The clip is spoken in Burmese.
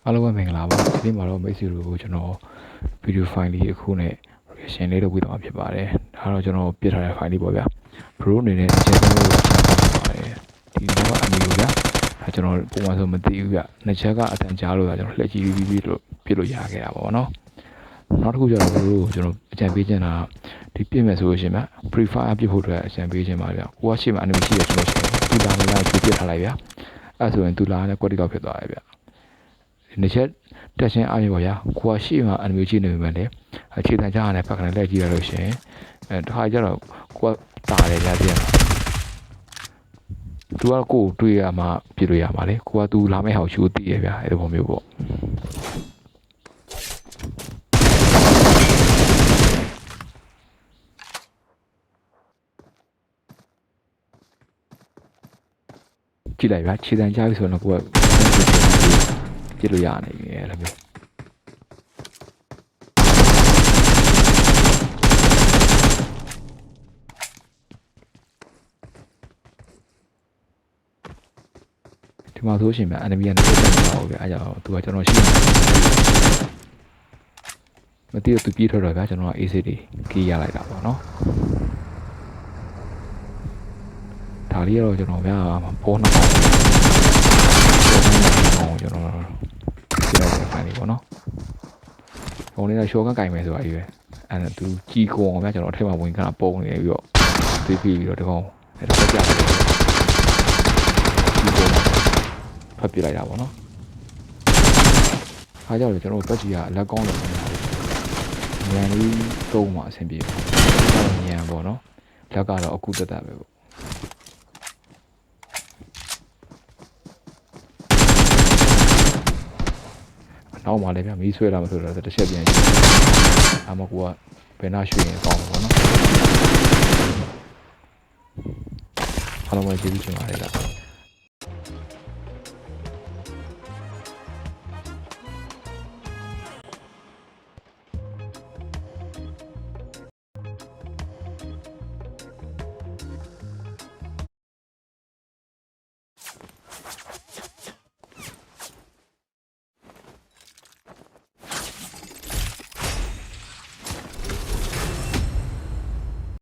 အားလုံးပဲမင်္ဂလာပါဒီနေ့မှာတော့မိတ်ဆွေတို့ကျွန်တော်ဗီဒီယိုဖိုင်လေးအခုနဲ့ reaction လေးလုပ်ပြီးတော့ဖြစ်ပါတယ်ဒါကတော့ကျွန်တော်ပြထားတဲ့ file လေးပေါ့ဗျာ bro အနေနဲ့အချင်းချင်းလို့ပါတယ်ဒီတော့အမျိုးဗျာဒါကျွန်တော်ပုံမှန်ဆိုမသိဘူးဗျနှစ်ချက်ကအတန်ကြားလို့ကျွန်တော်လက်ကြည့်ပြီးလို့ပြလို့ရခဲ့တာပေါ့နော်နောက်တစ်ခုကျတော့ bro ကျွန်တော်အကြံပေးချင်တာဒီပြည့်မဲ့ဆိုလို့ရှိရင်ဗျ pre-fire ပြဖို့အတွက်အကြံပေးချင်ပါဗျကိုကရှေ့မှာ enemy ရှိရကျွန်တော်ရှိသူလာနေလိုက်ပြထားလိုက်ဗျအဲ့ဆိုရင်သူလာတဲ့ quality တော့ဖြစ်သွားတယ်ဗျဒီချက်တက်ချင်းအားရပါဗျာကိုကရှိမှအန်မီကြီးနေပြီမဲ့လေအခြေခံကြရတဲ့ဖက်ကနေလက်ကြည့်ရလို့ရှင်တခါကျတော့ကိုကတာတယ်ကြပြန်သူကကိုတွေ့ရမှပြလို့ရမှာလေကိုကသူလာမဲ့ဟောက်ရှိကိုသိရဗျာအဲ့ဒီပုံမျိုးပေါ့ကြည့်လိုက်ဗျာခြေတံကြားပြီဆိုတော့ကိုကပြလို့ရနေပြီအဲ့လိုမျိုးဒီမှာဆိုရှင်ဗျ enemy ကနေတက်နေတာဟုတ်ဗျအဲ့ကြောင့်သူကကျွန်တော်ရှိမသိတော့သူပြေးထွက်တော့ဗျကျွန်တော်က AC တွေကေးရလိုက်တာပေါ့နော်ဒါလေးတော့ကျွန်တော်ဗျပေါ်နှစ်ပေါင်းကျွန်တော်ပြလိုက်တဲ့ဖိုင်လေးပေါ့နော်ပုံလေးတော့ short ကကင်မယ်ဆိုတာကြီးပဲအဲ့ဒါသူကြီးကုန်အောင်ဗျကျွန်တော်အထက်မှာဝင်ခါပုံနေပြီးတော့သိပြီးတော့ဒီကောင်အဲ့ဒါပြတယ်ဖတ်ပြလိုက်တာပေါ့နော်အားကြောင့်ကျွန်တော်တို့တက်ကြီးကအလက်ကောင်းလို့ဉာဏ်လေးသုံးမှအဆင်ပြေပါဉာဏ်ပေါ့နော်လက်ကတော့အခုတက်တာပဲပေါ့နောက်မှလည်းဗျမီးဆွဲလာမှဆိုတော့တစ်ချက်ပြန်ကြည့်အမကူကဘယ်နှရွှေရင်ကောင်းမှာပေါ့နော်အားလုံးပဲကျေးဇူးတင်ပါတယ်ဗျ